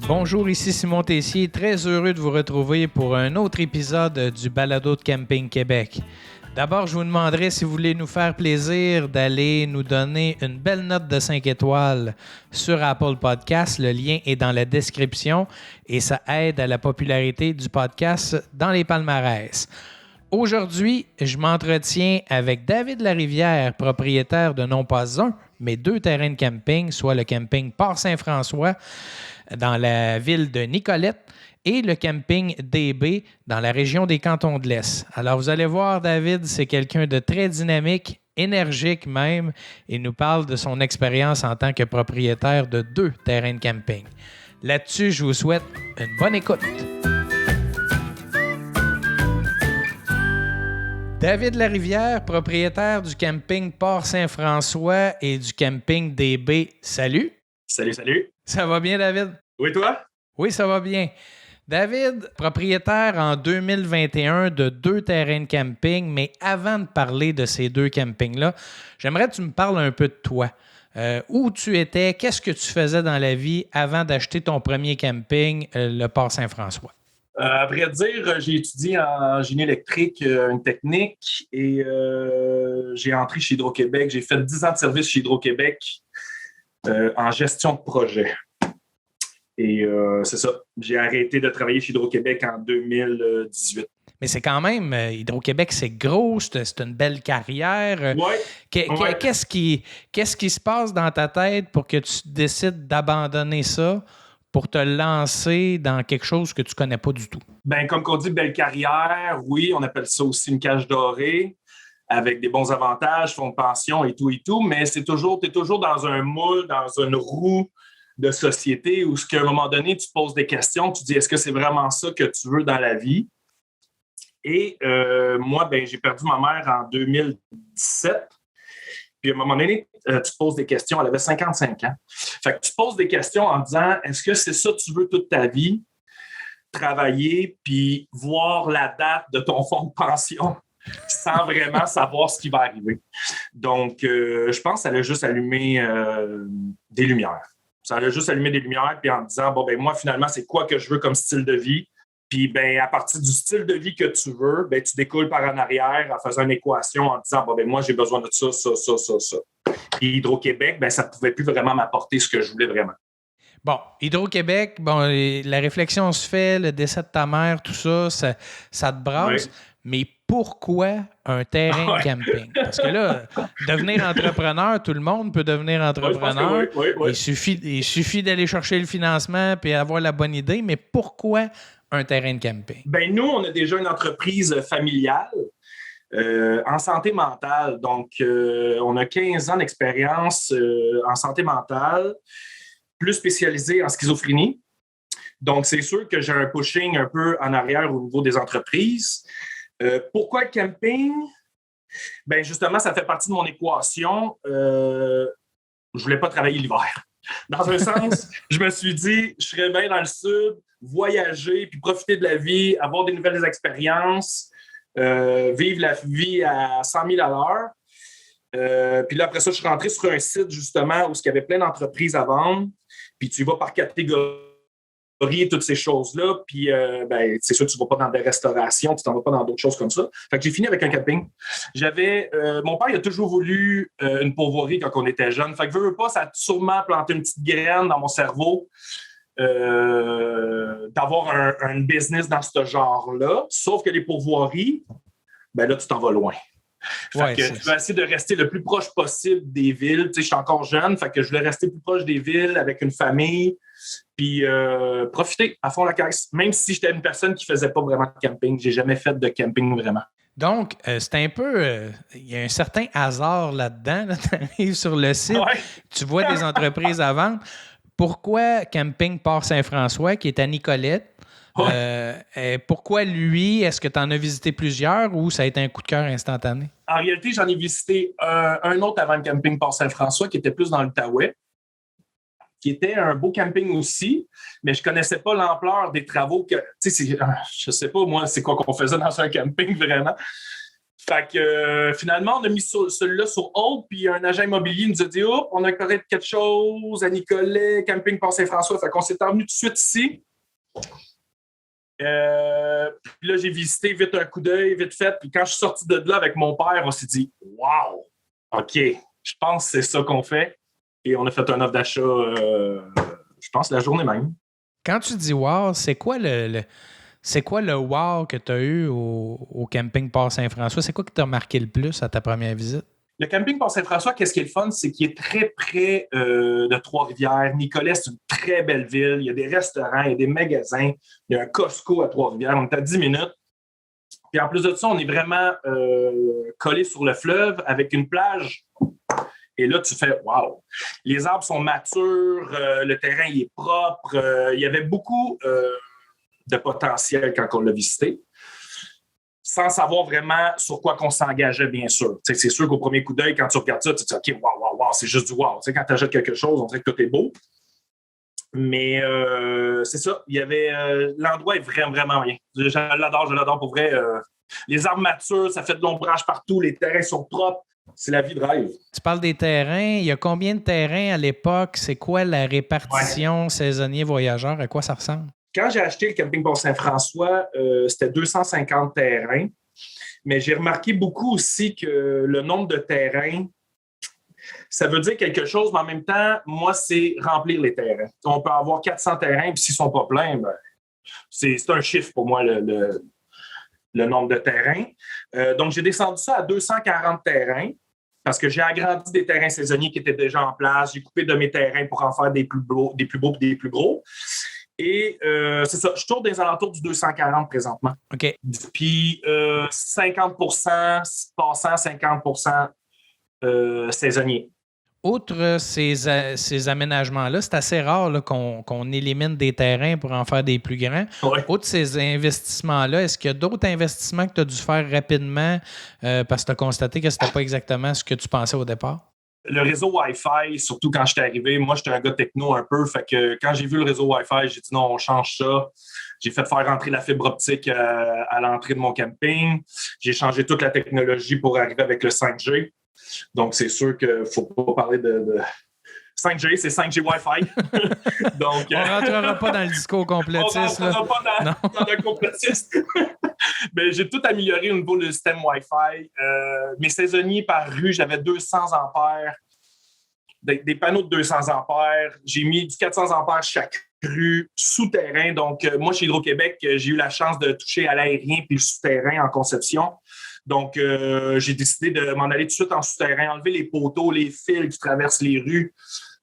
Bonjour, ici Simon Tessier, très heureux de vous retrouver pour un autre épisode du Balado de Camping Québec. D'abord, je vous demanderai si vous voulez nous faire plaisir d'aller nous donner une belle note de 5 étoiles sur Apple Podcasts. Le lien est dans la description et ça aide à la popularité du podcast dans les palmarès. Aujourd'hui, je m'entretiens avec David Larivière, propriétaire de non pas un, mais 2 terrains de camping, soit le camping Port-Saint-François dans la ville de Nicolette et le camping DB dans la région des Cantons de l'Est. Alors, vous allez voir, David, c'est quelqu'un de très dynamique, énergique même, et nous parle de son expérience en tant que propriétaire de 2 terrains de camping. Là-dessus, je vous souhaite une bonne écoute. David Larivière, propriétaire du camping Port-Saint-François et du camping DB. Salut! Salut! Ça va bien, David? Oui, toi? Oui, ça va bien. David, propriétaire en 2021 de 2 terrains de camping, mais avant de parler de ces 2 campings-là, j'aimerais que tu me parles un peu de toi. Où tu étais, qu'est-ce que tu faisais dans la vie avant d'acheter ton premier camping, le Port-Saint-François? À vrai dire, j'ai étudié en génie électrique, une technique, et j'ai entré chez Hydro-Québec. J'ai fait 10 ans de service chez Hydro-Québec en gestion de projet. Et c'est ça. J'ai arrêté de travailler chez Hydro-Québec en 2018. Mais c'est quand même, Hydro-Québec, c'est gros, c'est une belle carrière. Ouais. Qu'est-ce qui se passe dans ta tête pour que tu décides d'abandonner ça pour te lancer dans quelque chose que tu ne connais pas du tout? Bien, comme on dit, belle carrière, oui, on appelle ça aussi une cage dorée, avec des bons avantages, fonds de pension et tout, mais tu es toujours dans un moule, dans une roue de société où, à un moment donné, tu te poses des questions, tu te dis, est-ce que c'est vraiment ça que tu veux dans la vie? Et moi, ben, j'ai perdu ma mère en 2017. Puis à un moment donné, tu te poses des questions. Elle avait 55 ans. Fait que tu te poses des questions en disant, est-ce que c'est ça que tu veux toute ta vie? Travailler, puis voir la date de ton fonds de pension sans vraiment savoir ce qui va arriver. Donc, je pense que ça a juste allumé des lumières. Ça a juste allumé des lumières, puis en me disant, bon, ben moi, finalement, c'est quoi que je veux comme style de vie? Puis, ben, à partir du style de vie que tu veux, ben, tu découles par en arrière en faisant une équation en disant, bon, ben, moi, j'ai besoin de ça, ça, ça, ça, ça. Puis, Hydro-Québec, ben, ça ne pouvait plus vraiment m'apporter ce que je voulais vraiment. Bon, Hydro-Québec, la réflexion se fait, le décès de ta mère, tout ça, ça te brasse. Oui. Mais pourquoi un terrain de camping? Parce que là, devenir entrepreneur, tout le monde peut devenir entrepreneur. Oui. Il suffit d'aller chercher le financement et avoir la bonne idée, mais pourquoi un terrain de camping? Bien, nous, on a déjà une entreprise familiale en santé mentale. Donc, on a 15 ans d'expérience en santé mentale, plus spécialisée en schizophrénie. Donc, c'est sûr que j'ai un pushing un peu en arrière au niveau des entreprises. Pourquoi le camping? Bien, justement, ça fait partie de mon équation. Je ne voulais pas travailler l'hiver. Dans un sens, je me suis dit, je serais bien dans le sud, voyager, puis profiter de la vie, avoir des nouvelles expériences, vivre la vie à 100 000 à l'heure. Puis là, après ça, je suis rentré sur un site, justement, où il y avait plein d'entreprises à vendre. Puis tu y vas par catégorie et toutes ces choses-là. Puis, ben, c'est sûr que tu ne vas pas dans des restaurations, tu ne t'en vas pas dans d'autres choses comme ça. Fait que j'ai fini avec un camping. Mon père, il a toujours voulu une pourvoirie quand on était jeune. Fait que veux pas, ça a sûrement planté une petite graine dans mon cerveau d'avoir un business dans ce genre-là. Sauf que les pourvoiries, ben là, tu t'en vas loin. Fait que je vais essayer de rester le plus proche possible des villes. Tu sais, je suis encore jeune, fait que je voulais rester plus proche des villes avec une famille, puis profiter à fond la caisse. Même si j'étais une personne qui ne faisait pas vraiment de camping, j'ai jamais fait de camping vraiment. Donc, c'est un peu... Il y a un certain hasard là-dedans. Là, tu arrives sur le site, tu vois des entreprises à vendre. Pourquoi Camping Port-Saint-François, qui est à Nicolette? Pourquoi lui? Est-ce que tu en as visité plusieurs ou ça a été un coup de cœur instantané? En réalité, j'en ai visité un autre avant le Camping Port-Saint-François qui était plus dans l'Outaouais. qui était un beau camping aussi, mais je ne connaissais pas l'ampleur des travaux. Je ne sais pas, moi, c'est quoi qu'on faisait dans un camping vraiment. Fait que finalement, on a mis celui-là sur hold, puis un agent immobilier nous a dit oh, on a correct quelque chose à Nicolet, camping Port Saint-François. Fait qu'on s'est envenu tout de suite ici. Puis là, j'ai visité vite un coup d'œil, vite fait. Puis quand je suis sorti de là avec mon père, on s'est dit wow, OK, je pense que c'est ça qu'on fait. Et on a fait un offre d'achat, je pense, la journée même. Quand tu dis wow, c'est quoi le wow que tu as eu au camping Port Saint-François? C'est quoi qui t'a marqué le plus à ta première visite? Le camping Port Saint-François, qu'est-ce qui est le fun? C'est qu'il est très près de Trois-Rivières. Nicolet, c'est une très belle ville. Il y a des restaurants, il y a des magasins. Il y a un Costco à Trois-Rivières. On est à 10 minutes. Puis en plus de ça, on est vraiment collé sur le fleuve avec une plage. Et là, tu fais « wow ». Les arbres sont matures, le terrain il est propre. Il y avait beaucoup de potentiel quand on l'a visité, sans savoir vraiment sur quoi qu'on s'engageait, bien sûr. T'sais, c'est sûr qu'au premier coup d'œil, quand tu regardes ça, tu te dis « OK, wow, c'est juste du wow ». Quand tu achètes quelque chose, on dirait que tout est beau. Mais c'est ça, il y avait l'endroit est vraiment, vraiment bien. Je l'adore pour vrai. Les arbres matures, ça fait de l'ombrage partout, les terrains sont propres. C'est la vie de rêve. Tu parles des terrains. Il y a combien de terrains à l'époque? C'est quoi la répartition saisonnier-voyageur? À quoi ça ressemble? Quand j'ai acheté le camping Port Saint-François, c'était 250 terrains. Mais j'ai remarqué beaucoup aussi que le nombre de terrains, ça veut dire quelque chose, mais en même temps, moi, c'est remplir les terrains. On peut avoir 400 terrains, puis s'ils ne sont pas pleins, ben, c'est un chiffre pour moi, le nombre de terrains. Donc, j'ai descendu ça à 240 terrains parce que j'ai agrandi des terrains saisonniers qui étaient déjà en place. J'ai coupé de mes terrains pour en faire des plus beaux et des plus gros. Et c'est ça, je tourne dans les alentours du 240 présentement. OK. Puis 50 passant, 50 saisonniers. Outre ces aménagements-là, c'est assez rare là, qu'on élimine des terrains pour en faire des plus grands. Ouais. Outre ces investissements-là, est-ce qu'il y a d'autres investissements que tu as dû faire rapidement parce que tu as constaté que ce n'était pas exactement ce que tu pensais au départ? Le réseau Wi-Fi, surtout quand j'étais arrivé, moi, j'étais un gars techno un peu. Fait que quand j'ai vu le réseau Wi-Fi, j'ai dit non, on change ça. J'ai fait faire rentrer la fibre optique à l'entrée de mon camping. J'ai changé toute la technologie pour arriver avec le 5G. Donc, c'est sûr qu'il ne faut pas parler de 5G, c'est 5G Wi-Fi. Donc, on ne rentrera pas dans le discours complotiste. On ne rentrera pas dans le complotiste. Mais j'ai tout amélioré au niveau du système Wi-Fi. Mes saisonniers par rue, j'avais 200 ampères, des panneaux de 200 ampères. J'ai mis du 400 ampères chaque rue, souterrain. Donc, moi, chez Hydro-Québec, j'ai eu la chance de toucher à l'aérien puis le souterrain en conception. Donc, j'ai décidé de m'en aller tout de suite en souterrain, enlever les poteaux, les fils qui traversent les rues.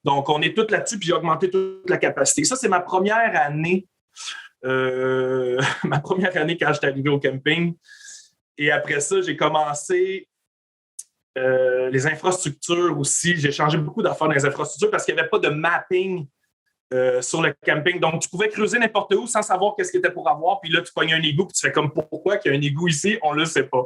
Donc, on est tout là-dessus, puis j'ai augmenté toute la capacité. Ça, c'est ma première année. Ma première année quand j'étais arrivé au camping. Et après ça, j'ai commencé les infrastructures aussi. J'ai changé beaucoup d'affaires dans les infrastructures parce qu'il n'y avait pas de mapping sur le camping. Donc, tu pouvais creuser n'importe où sans savoir qu'est-ce qu'il était pour avoir. Puis là, tu pognes un égout puis tu fais comme pourquoi qu'il y a un égout ici? On ne le sait pas.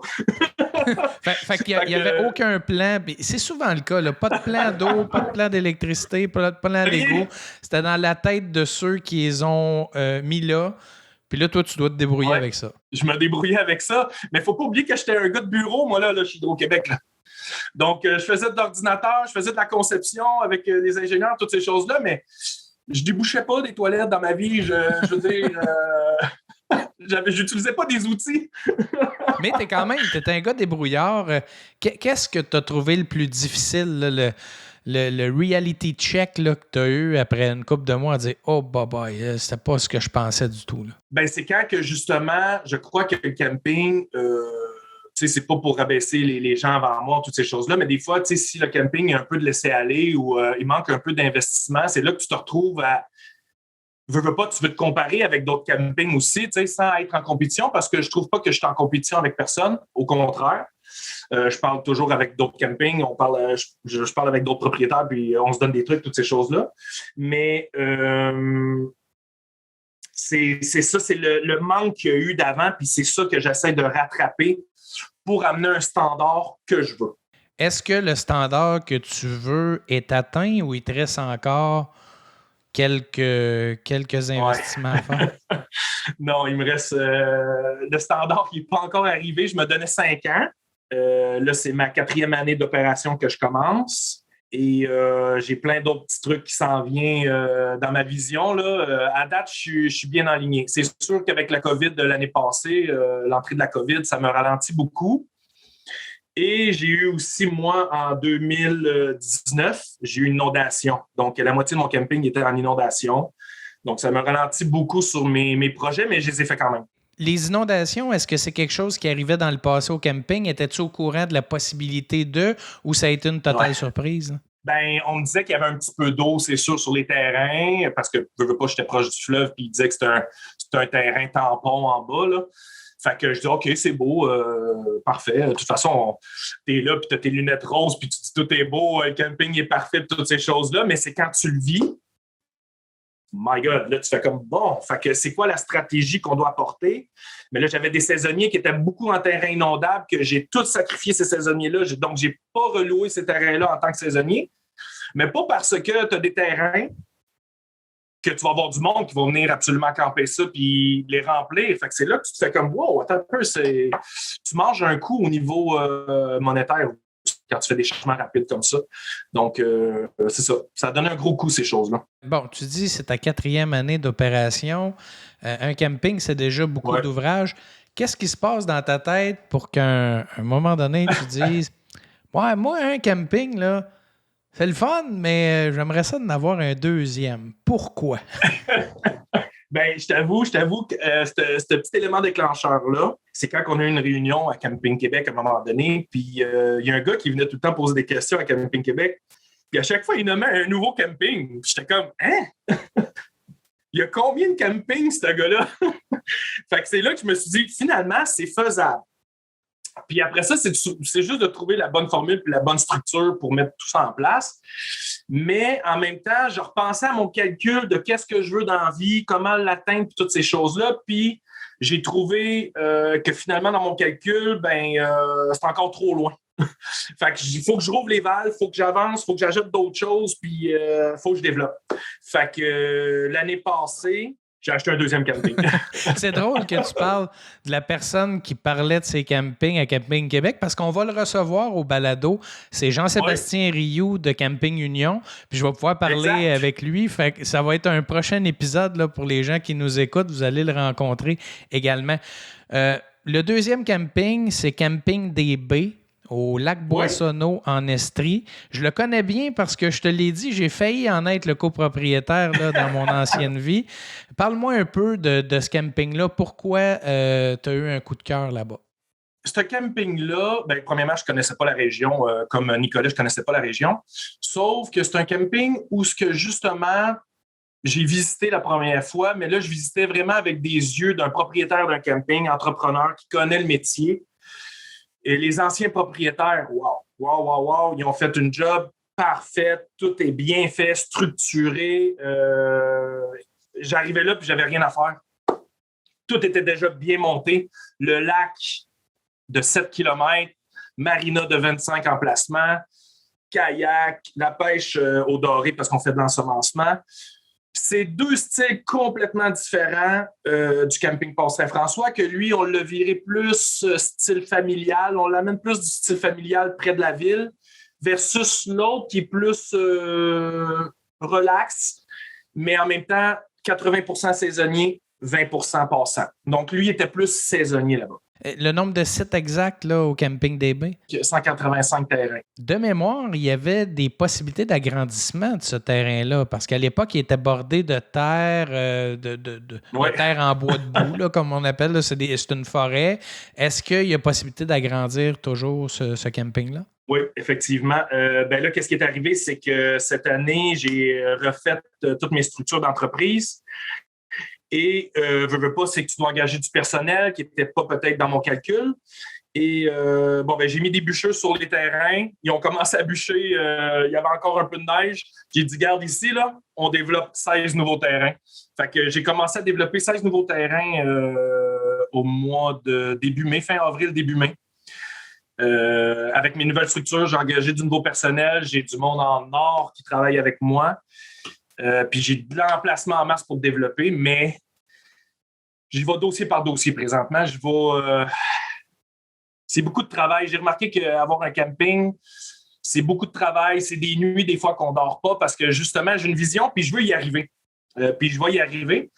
fait qu'il n'y avait aucun plan. C'est souvent le cas. Là. Pas de plan d'eau, pas de plan d'électricité, pas de plan d'égout. C'était dans la tête de ceux qui les ont mis là. Puis là, toi, tu dois te débrouiller avec ça. Je me débrouillais avec ça. Mais il ne faut pas oublier que j'étais un gars de bureau, moi, là chez Hydro-Québec. Là. Donc, je faisais de l'ordinateur, je faisais de la conception avec les ingénieurs, toutes ces choses-là, mais je débouchais pas des toilettes dans ma vie. Je veux dire, j'utilisais pas des outils. Mais t'es un gars débrouillard. Qu'est-ce que tu as trouvé le plus difficile, là, le reality check là, que tu as eu après une couple de mois à dire « Oh, bye, c'était pas ce que je pensais du tout. » Ben, c'est quand que, justement, je crois que le camping... c'est pas pour rabaisser les gens avant moi, toutes ces choses-là, mais des fois, si le camping a un peu de laisser-aller ou il manque un peu d'investissement, c'est là que tu te retrouves à... Veux pas, tu veux te comparer avec d'autres campings aussi, sans être en compétition, parce que je trouve pas que je suis en compétition avec personne. Au contraire, je parle toujours avec d'autres campings, je parle avec d'autres propriétaires, puis on se donne des trucs, toutes ces choses-là. Mais c'est ça, c'est le manque qu'il y a eu d'avant, puis c'est ça que j'essaie de rattraper pour amener un standard que je veux. Est-ce que le standard que tu veux est atteint ou il te reste encore quelques investissements à faire? Non, il me reste... le standard qui n'est pas encore arrivé. Je me donnais 5 ans. Là, c'est ma 4e année d'opération que je commence. Et j'ai plein d'autres petits trucs qui s'en viennent dans ma vision. Là. À date, je suis bien aligné. C'est sûr qu'avec la COVID de l'année passée, l'entrée de la COVID, ça me ralentit beaucoup. Et j'ai eu aussi, moi, en 2019, j'ai eu une inondation. Donc, la moitié de mon camping était en inondation. Donc, ça me ralentit beaucoup sur mes projets, mais je les ai fait quand même. Les inondations, est-ce que c'est quelque chose qui arrivait dans le passé au camping? Étais-tu au courant de la possibilité ou ça a été une totale surprise? Ben, on me disait qu'il y avait un petit peu d'eau, c'est sûr, sur les terrains, parce que je veux pas, j'étais proche du fleuve, puis il disait que c'était un terrain tampon en bas, là. Fait que je dis, OK, c'est beau, parfait. De toute façon, t'es là, puis t'as tes lunettes roses, puis tu dis, tout est beau, le camping est parfait, toutes ces choses-là, mais c'est quand tu le vis, my God, là, tu fais comme, bon, fait que c'est quoi la stratégie qu'on doit apporter? Mais là, j'avais des saisonniers qui étaient beaucoup en terrain inondable, que j'ai tout sacrifié ces saisonniers-là. Donc, j'ai pas reloué ces terrains-là en tant que saisonnier. Mais pas parce que tu as des terrains que tu vas avoir du monde qui va venir absolument camper ça puis les remplir. Fait que c'est là que tu te fais comme, wow, attends un peu, tu manges un coup au niveau monétaire quand tu fais des changements rapides comme ça. Donc, c'est ça. Ça donne un gros coup, ces choses-là. Bon, tu dis c'est ta 4e année d'opération. Un camping, c'est déjà beaucoup d'ouvrages. Qu'est-ce qui se passe dans ta tête pour qu'à un moment donné, tu dises « Ouais, moi, un camping, là, c'est le fun, mais j'aimerais ça d'en avoir un deuxième. » Pourquoi? Ben, je t'avoue que ce petit élément déclencheur-là, c'est quand on a eu une réunion à Camping Québec à un moment donné, puis il y a un gars qui venait tout le temps poser des questions à Camping Québec, puis à chaque fois, il nommait un nouveau camping. Puis j'étais comme, hein? Il y a combien de campings, ce gars-là? Fait que c'est là que je me suis dit, finalement, c'est faisable. Puis après ça, c'est juste de trouver la bonne formule puis la bonne structure pour mettre tout ça en place. Mais en même temps, je repensais à mon calcul de qu'est-ce que je veux dans la vie, comment l'atteindre, puis toutes ces choses-là. Puis j'ai trouvé que finalement, dans mon calcul, c'est encore trop loin. Fait qu'il faut que je rouvre les valves, il faut que j'avance, il faut que j'ajoute d'autres choses, puis il faut que je développe. Fait que l'année passée, j'ai acheté un deuxième camping. C'est drôle que tu parles de la personne qui parlait de ses campings à Camping Québec parce qu'on va le recevoir au balado. C'est Jean-Sébastien Rioux de Camping Union. Puis je vais pouvoir parler avec lui. Fait que ça va être un prochain épisode là, pour les gens qui nous écoutent. Vous allez le rencontrer également. Le deuxième camping, c'est Camping des Baies au lac Boissonneau en Estrie. Je le connais bien parce que je te l'ai dit, j'ai failli en être le copropriétaire là, dans mon ancienne vie. Parle-moi un peu de ce camping-là. Pourquoi tu as eu un coup de cœur là-bas? Ce camping-là, premièrement, je ne connaissais pas la région. Comme Nicolas, je ne connaissais pas la région. Sauf que c'est un camping où justement, j'ai visité la première fois, mais là, je visitais vraiment avec des yeux d'un propriétaire d'un camping, entrepreneur qui connaît le métier. Et les anciens propriétaires, wow, ils ont fait une job parfaite, tout est bien fait, structuré. J'arrivais là puis j'avais rien à faire. Tout était déjà bien monté. Le lac de 7 km, marina de 25 emplacements, kayak, la pêche au doré parce qu'on fait de l'ensemencement. C'est deux styles complètement différents du camping Paul Saint-François, que lui, on l'a viré plus style familial. On l'amène plus du style familial près de la ville versus l'autre qui est plus relax, mais en même temps, 80% saisonnier, 20% passant. Donc, lui, il était plus saisonnier là-bas. Le nombre de sites exacts là, au Camping des Baies? 185 terrains. De mémoire, il y avait des possibilités d'agrandissement de ce terrain-là, parce qu'à l'époque, il était bordé de terre, de terre en bois de boue, là, comme on appelle. Là, c'est une forêt. Est-ce qu'il y a possibilité d'agrandir toujours ce camping-là? Oui, effectivement. Là, qu'est-ce qui est arrivé, c'est que cette année, j'ai refait toutes mes structures d'entreprise. Et veux pas, c'est que tu dois engager du personnel qui n'était pas peut-être dans mon calcul. Et j'ai mis des bûcheux sur les terrains. Ils ont commencé à bûcher. Il y avait encore un peu de neige. J'ai dit, garde ici, là, on développe 16 nouveaux terrains. Fait que j'ai commencé à développer 16 nouveaux terrains au mois de début mai, fin avril, début mai. Avec mes nouvelles structures, j'ai engagé du nouveau personnel. J'ai du monde en or qui travaille avec moi. Puis j'ai de l'emplacement en masse pour développer, mais j'y vais dossier par dossier présentement. C'est beaucoup de travail. J'ai remarqué qu'avoir un camping, c'est beaucoup de travail. C'est des nuits, des fois, qu'on ne dort pas parce que, justement, j'ai une vision puis je veux y arriver. Puis je vais y arriver,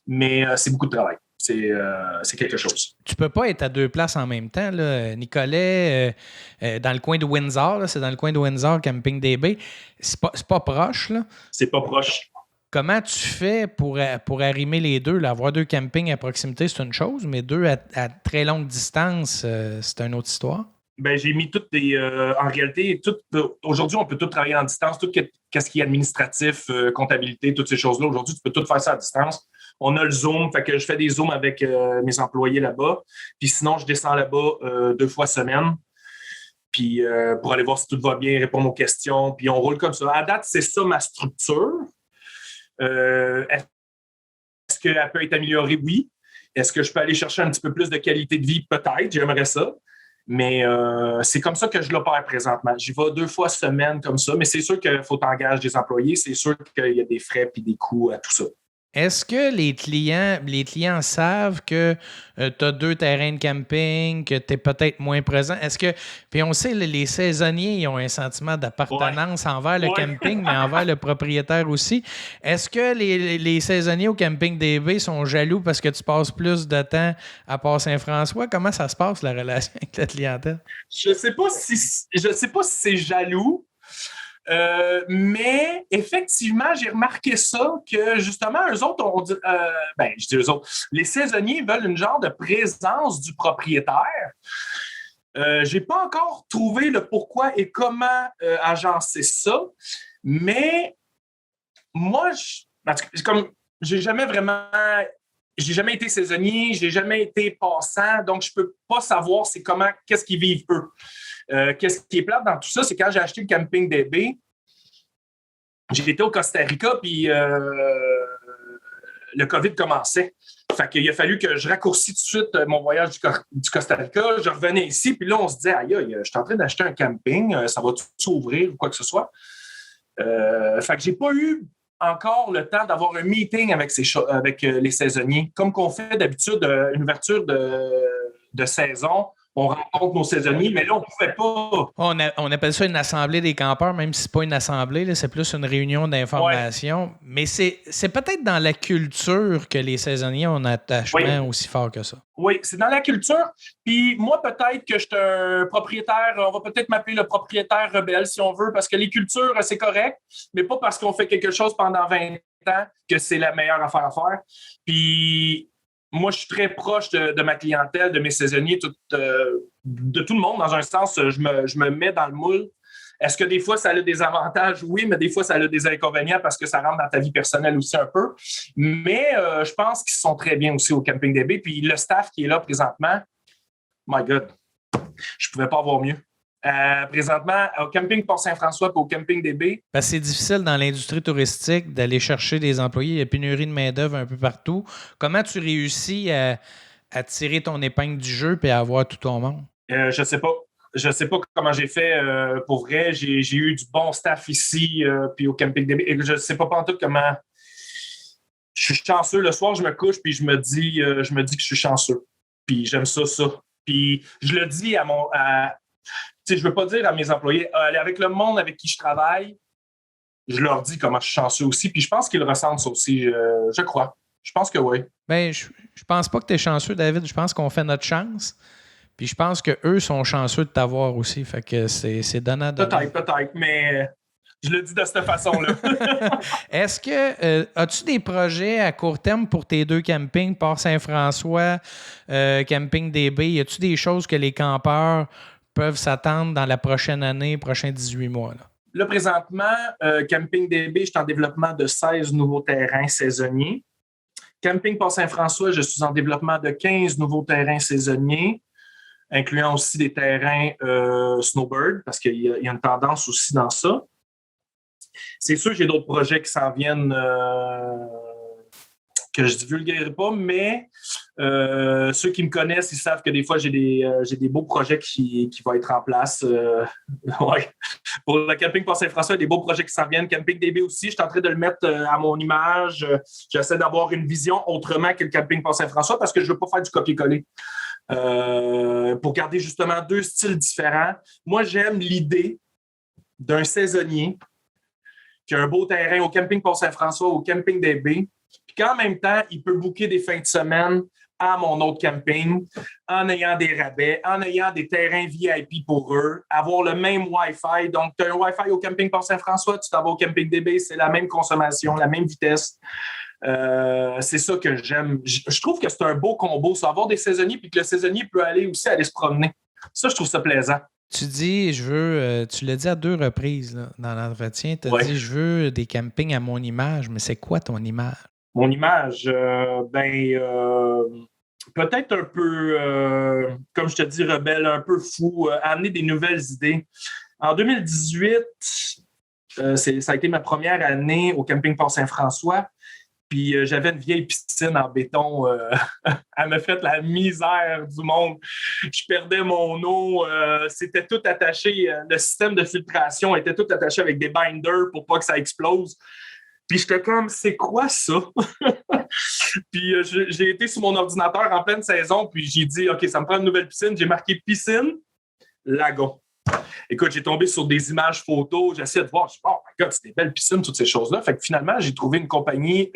mais c'est beaucoup de travail. C'est quelque chose. Tu peux pas être à deux places en même temps, là. Nicolet, dans le coin de Windsor, là, c'est dans le coin de Windsor, Camping DB. C'est pas proche, là. C'est pas proche. Comment tu fais pour arrimer les deux? Là? Avoir deux campings à proximité, c'est une chose, mais deux à très longue distance, c'est une autre histoire. Ben, j'ai mis toutes les. En réalité, aujourd'hui, on peut tout travailler en distance. Tout ce qui est administratif, comptabilité, toutes ces choses-là. Aujourd'hui, tu peux tout faire ça à distance. On a le Zoom, fait que je fais des Zooms avec mes employés là-bas. Puis sinon, je descends là-bas 2 fois semaine. Puis pour aller voir si tout va bien, répondre aux questions. Puis on roule comme ça. À date, c'est ça ma structure. Est-ce qu'elle peut être améliorée? Oui. Est-ce que je peux aller chercher un petit peu plus de qualité de vie? Peut-être. J'aimerais ça. Mais c'est comme ça que je l'opère présentement. J'y vais 2 fois semaine comme ça, mais c'est sûr qu'il faut t'engager des employés, c'est sûr qu'il y a des frais et des coûts à tout ça. Est-ce que les clients savent que tu as 2 terrains de camping, que tu es peut-être moins présent? Puis on sait, les saisonniers, ils ont un sentiment d'appartenance envers le camping, mais envers le propriétaire aussi. Est-ce que les saisonniers au Camping DB sont jaloux parce que tu passes plus de temps à Port-Saint-François? Comment ça se passe, la relation avec la clientèle? Je sais pas si c'est jaloux. Mais effectivement, j'ai remarqué ça, que justement, eux autres, je dis eux autres, les saisonniers veulent une genre de présence du propriétaire. J'ai pas encore trouvé le pourquoi et comment agencer ça, mais moi, j'ai jamais été saisonnier, j'ai jamais été passant, donc je peux pas savoir qu'est-ce qu'ils vivent eux. Qu'est-ce qui est plate dans tout ça, c'est quand j'ai acheté le Camping DB, j'ai été au Costa Rica, puis le COVID commençait. Fait qu'il a fallu que je raccourcis tout de suite mon voyage du Costa Rica. Je revenais ici, puis là, on se dit, aïe, je suis en train d'acheter un camping, ça va tout s'ouvrir ou quoi que ce soit. Fait que j'ai pas eu encore le temps d'avoir un meeting avec les saisonniers. Comme qu'on fait d'habitude, une ouverture de saison, on rencontre nos saisonniers, mais là, on ne pouvait pas. On appelle ça une assemblée des campeurs, même si ce n'est pas une assemblée, là, c'est plus une réunion d'information. Ouais. Mais c'est peut-être dans la culture que les saisonniers ont un attachement aussi fort que ça. Oui, c'est dans la culture. Puis moi, peut-être que je suis un propriétaire, on va peut-être m'appeler le propriétaire rebelle, si on veut, parce que les cultures, c'est correct, mais pas parce qu'on fait quelque chose pendant 20 ans que c'est la meilleure affaire à faire. Puis moi, je suis très proche de ma clientèle, de mes saisonniers, de tout le monde. Dans un sens, je me mets dans le moule. Est-ce que des fois, ça a des avantages? Oui, mais des fois, ça a des inconvénients parce que ça rentre dans ta vie personnelle aussi un peu. Mais je pense qu'ils sont très bien aussi au Camping DB. Puis le staff qui est là présentement, my God, je ne pouvais pas avoir mieux. Présentement, au Camping Port-Saint-François et au Camping DB. Parce que c'est difficile dans l'industrie touristique d'aller chercher des employés. Il y a pénurie de main-d'œuvre un peu partout. Comment tu réussis à tirer ton épingle du jeu et à avoir tout ton monde? Je sais pas. Je ne sais pas comment j'ai fait pour vrai. J'ai eu du bon staff ici puis au Camping DB. Et je ne sais pas en tout comment. Je suis chanceux. Le soir, je me couche puis je me dis que je suis chanceux. Puis j'aime ça. Puis je le dis je ne veux pas dire à mes employés, avec le monde avec qui je travaille, je leur dis comment je suis chanceux aussi. Puis je pense qu'ils ressentent ça aussi, je crois. Je pense que oui. Bien, je pense pas que tu es chanceux, David. Je pense qu'on fait notre chance. Puis je pense qu'eux sont chanceux de t'avoir aussi. Fait que c'est donnant. Peut-être, mais je le dis de cette façon-là. Est-ce que as-tu des projets à court terme pour tes 2 campings, Port-Saint-François, Camping DB? Y a-tu des choses que les campeurs peuvent s'attendre dans la prochaine année, prochains 18 mois? Là, présentement, Camping DB, je suis en développement de 16 nouveaux terrains saisonniers. Camping Port-Saint-François, je suis en développement de 15 nouveaux terrains saisonniers, incluant aussi des terrains snowbird, parce qu'il y a une tendance aussi dans ça. C'est sûr que j'ai d'autres projets qui s'en viennent que je ne divulguerai pas, mais ceux qui me connaissent, ils savent que des fois, j'ai des beaux projets qui vont être en place. Ouais. Pour le camping Port-Saint-François, il y a des beaux projets qui s'en viennent. Camping DB aussi, je suis en train de le mettre à mon image. J'essaie d'avoir une vision autrement que le camping Port-Saint-François parce que je ne veux pas faire du copier-coller. Pour garder justement deux styles différents. Moi, j'aime l'idée d'un saisonnier qui a un beau terrain au camping Port-Saint-François, au camping DB, puis qu'en même temps, il peut booker des fins de semaine à mon autre camping en ayant des rabais, en ayant des terrains VIP pour eux, avoir le même Wi-Fi. Donc, tu as un Wi-Fi au camping Port-Saint-François, tu t'en vas au camping DB, c'est la même consommation, la même vitesse. C'est ça que j'aime. Je trouve que c'est un beau combo, ça, avoir des saisonniers, puis que le saisonnier peut aller aussi aller se promener. Ça, je trouve ça plaisant. Tu dis, tu l'as dit à 2 reprises là, dans l'entretien, tu as dit, je veux des campings à mon image, mais c'est quoi ton image? Mon image, peut-être un peu, comme je te dis, rebelle, un peu fou, amener des nouvelles idées. En 2018, ça a été ma première année au camping Port-Saint-François. Puis j'avais une vieille piscine en béton. Elle m'a fait la misère du monde. Je perdais mon eau. C'était tout attaché. Le système de filtration était tout attaché avec des binders pour pas que ça explose. Puis j'étais comme, c'est quoi ça? Puis j'ai été sur mon ordinateur en pleine saison. Puis j'ai dit, OK, ça me prend une nouvelle piscine. J'ai marqué piscine, lagon. Écoute, j'ai tombé sur des images photos, j'essaie de voir, oh my God, c'est des belles piscines, toutes ces choses-là. Fait que finalement, j'ai trouvé une compagnie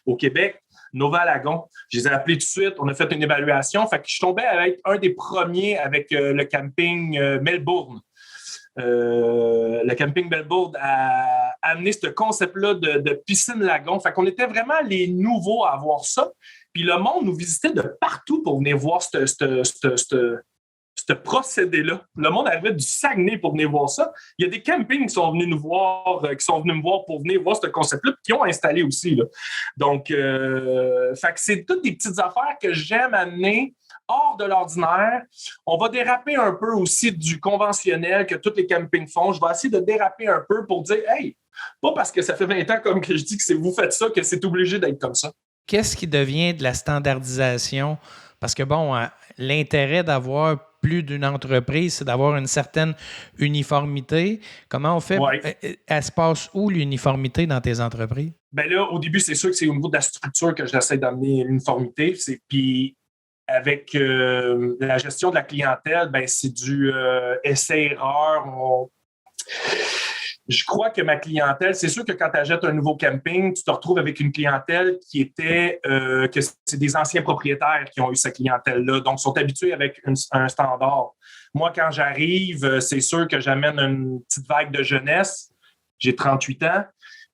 au Québec, Nova Lagon. Je les ai appelés tout de suite, on a fait une évaluation. Fait que je suis tombé avec un des premiers avec le camping Melbourne. Le camping Melbourne a amené ce concept-là de piscine-lagon. Fait qu'on était vraiment les nouveaux à avoir ça. Puis le monde nous visitait de partout pour venir voir ce procédé-là. Le monde arrivait du Saguenay pour venir voir ça. Il y a des campings qui sont venus nous voir, qui sont venus me voir pour venir voir ce concept-là, puis qui ont installé aussi. Là. Donc, fait que c'est toutes des petites affaires que j'aime amener hors de l'ordinaire. On va déraper un peu aussi du conventionnel que tous les campings font. Je vais essayer de déraper un peu pour dire, hey, pas parce que ça fait 20 ans comme que je dis que c'est vous faites ça que c'est obligé d'être comme ça. Qu'est-ce qui devient de la standardisation? Parce que, bon, l'intérêt d'avoir plus d'une entreprise, c'est d'avoir une certaine uniformité. Comment on fait? Ouais. Elle se passe où, l'uniformité, dans tes entreprises? Bien là, au début, c'est sûr que c'est au niveau de la structure que j'essaie d'amener l'uniformité. Puis avec la gestion de la clientèle, ben c'est du essai-erreur. Je crois que ma clientèle, c'est sûr que quand tu achètes un nouveau camping, tu te retrouves avec une clientèle qui était, que c'est des anciens propriétaires qui ont eu cette clientèle-là, donc sont habitués avec un standard. Moi, quand j'arrive, c'est sûr que j'amène une petite vague de jeunesse. J'ai 38 ans,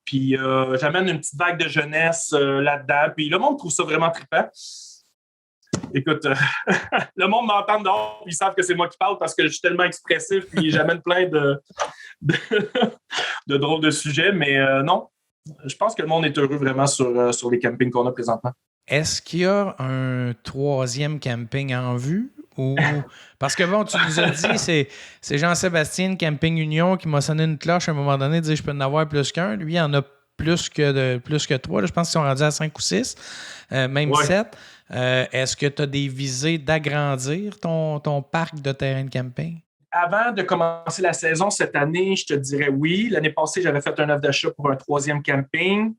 puis j'amène une petite vague de jeunesse là-dedans, puis le monde trouve ça vraiment trippant. Écoute, le monde m'entend dehors, ils savent que c'est moi qui parle parce que je suis tellement expressif, puis j'amène plein de drôles de sujets, mais non, je pense que le monde est heureux vraiment sur les campings qu'on a présentement. Est-ce qu'il y a un 3e camping en vue? Ou... Parce que bon, tu nous as dit, c'est Jean-Sébastien de Camping Union qui m'a sonné une cloche à un moment donné, dit je peux en avoir plus qu'un. Lui, il en a plus que 3. Là, je pense qu'ils sont rendus à 5 ou 6, même 7. Est-ce que tu as des visées d'agrandir ton parc de terrain de camping? Avant de commencer la saison cette année, je te dirais oui. L'année passée, j'avais fait un offre d'achat pour un 3e camping.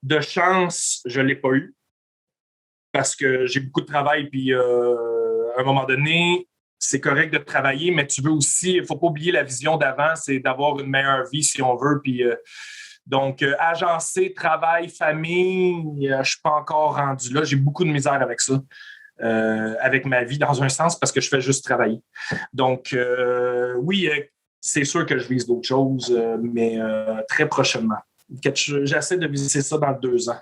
De chance, je ne l'ai pas eu parce que j'ai beaucoup de travail. Puis, à un moment donné, c'est correct de travailler, mais tu veux aussi, il ne faut pas oublier la vision d'avant, c'est d'avoir une meilleure vie si on veut. Puis, donc, agencer, travail, famille, je ne suis pas encore rendu là. J'ai beaucoup de misère avec ça. Avec ma vie dans un sens parce que je fais juste travailler. Donc, oui, c'est sûr que je vise d'autres choses, mais très prochainement. J'essaie de viser ça dans 2 ans.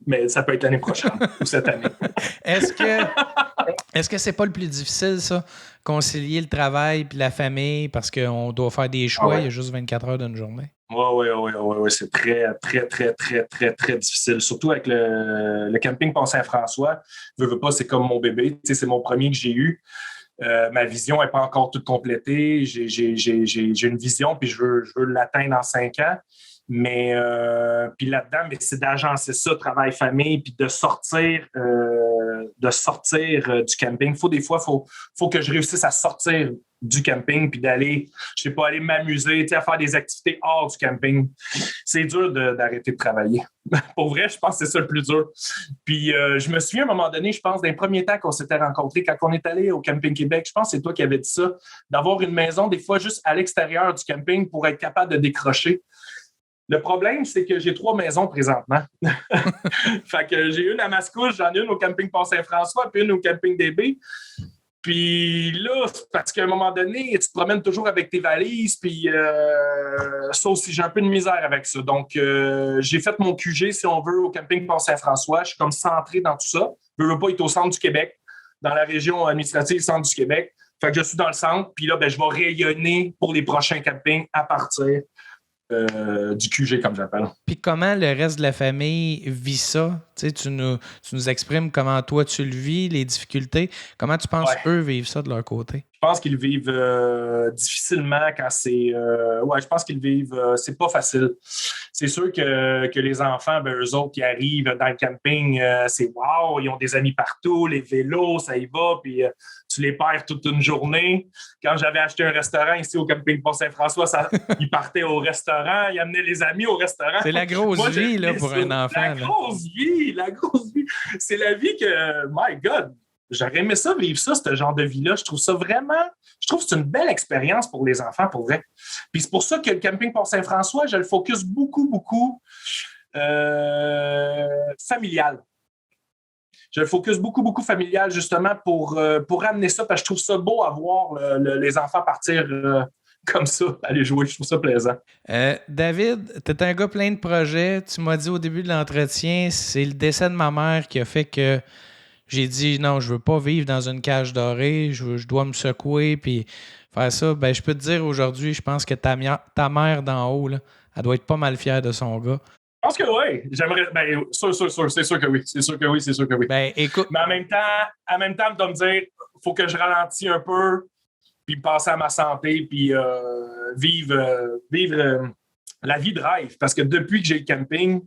Mais ça peut être l'année prochaine ou cette année. Est-ce que c'est pas le plus difficile, ça, concilier le travail et la famille parce qu'on doit faire des choix, il y a juste 24 heures d'une journée? Oui, c'est très, très, très, très, très, très difficile. Surtout avec le camping Port-Saint-François. Veux pas, c'est comme mon bébé. C'est mon premier que j'ai eu. Ma vision n'est pas encore toute complétée. J'ai une vision, puis je veux l'atteindre en 5 ans. Mais puis là-dedans, mais c'est d'agencer ça, travail-famille, puis de sortir du camping. Des fois, faut que je réussisse à sortir du camping puis d'aller, je sais pas, aller m'amuser, à faire des activités hors du camping. C'est dur d'arrêter de travailler. Pour vrai, je pense que c'est ça le plus dur. Puis je me souviens à un moment donné, je pense, d'un premier temps qu'on s'était rencontrés, quand on est allé au Camping Québec, je pense que c'est toi qui avais dit ça, d'avoir une maison des fois juste à l'extérieur du camping pour être capable de décrocher. Le problème, c'est que j'ai 3 maisons présentement. Fait que j'ai une à Mascouche, j'en ai une au camping Pont-Saint-François, puis une au camping DB. Puis là, parce qu'à un moment donné, tu te promènes toujours avec tes valises, puis ça aussi, j'ai un peu de misère avec ça. Donc, j'ai fait mon QG, si on veut, au camping Pont-Saint-François. Je suis comme centré dans tout ça. Je veux pas être au centre du Québec, dans la région administrative centre du Québec. Fait que je suis dans le centre, puis là, je vais rayonner pour les prochains campings à partir du QG, comme j'appelle. Puis comment le reste de la famille vit ça? Tu nous exprimes comment toi tu le vis, les difficultés. Comment tu penses eux vivent ça de leur côté? Je pense qu'ils vivent difficilement quand c'est... je pense qu'ils vivent... c'est pas facile. C'est sûr que les enfants, eux autres, ils arrivent dans le camping, c'est wow, ils ont des amis partout, les vélos, ça y va, puis tu les perds toute une journée. Quand j'avais acheté un restaurant ici au camping Pont-Saint-François, ils partaient au restaurant, ils amenaient les amis au restaurant. C'est la grosse vie là, pour un enfant. La grosse vie. C'est la vie que, my God, j'aurais aimé ça, vivre ça, ce genre de vie-là. Je trouve que c'est une belle expérience pour les enfants, pour vrai. Puis c'est pour ça que le camping Port-Saint-François, je le focus beaucoup familial. Je le focus beaucoup familial, justement, pour amener ça, parce que je trouve ça beau à voir les enfants partir comme ça, aller jouer. Je trouve ça plaisant. David, tu es un gars plein de projets. Tu m'as dit au début de l'entretien, c'est le décès de ma mère qui a fait que j'ai dit non, je veux pas vivre dans une cage dorée, je dois me secouer puis faire ça. Je peux te dire aujourd'hui, je pense que ta mère d'en haut, là, elle doit être pas mal fière de son gars. Je pense que oui. J'aimerais. C'est sûr que oui. C'est sûr que oui. Écoute. Mais en même temps, de me dire, faut que je ralentis un peu, puis passer à ma santé, puis vivre la vie de rêve. Parce que depuis que j'ai le camping,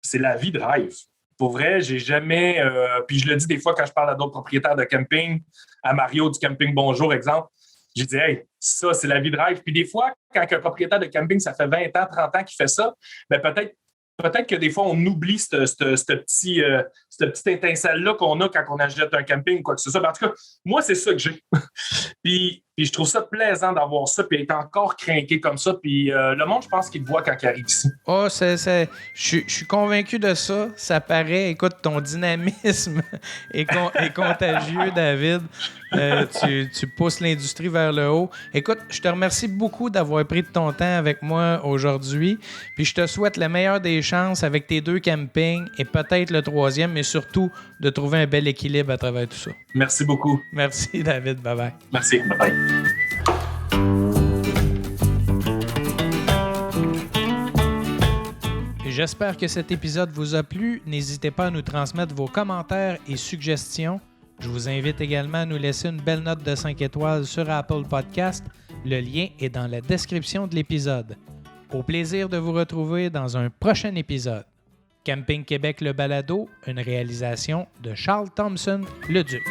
c'est la vie de rêve. Pour vrai, j'ai jamais... puis je le dis des fois quand je parle à d'autres propriétaires de camping, à Mario du Camping Bonjour, exemple, j'ai dit, hey, ça, c'est la vie de rêve. Puis des fois, quand un propriétaire de camping, ça fait 20 ans, 30 ans qu'il fait ça, peut-être que des fois, on oublie cette petite étincelle-là qu'on a quand on achète un camping ou quoi que ce soit. Mais en tout cas, moi, c'est ça que j'ai. puis je trouve ça plaisant d'avoir ça, puis être encore crinqué comme ça. Puis le monde, je pense qu'il te voit quand il arrive ici. Oh, je suis convaincu de ça. Ça paraît. Écoute, ton dynamisme est contagieux, David. Tu pousses l'industrie vers le haut. Écoute, je te remercie beaucoup d'avoir pris de ton temps avec moi aujourd'hui. Puis je te souhaite le meilleur des chances avec tes 2 campings et peut-être le 3e, mais surtout de trouver un bel équilibre à travers tout ça. Merci beaucoup. Merci, David. Bye-bye. Merci. Bye-bye. J'espère que cet épisode vous a plu. N'hésitez pas à nous transmettre vos commentaires et suggestions. Je vous invite également à nous laisser une belle note de 5 étoiles sur Apple Podcast. Le lien est dans la description de l'épisode. Au plaisir de vous retrouver dans un prochain épisode. Camping Québec le balado, une réalisation de Charles Thompson, le Duc.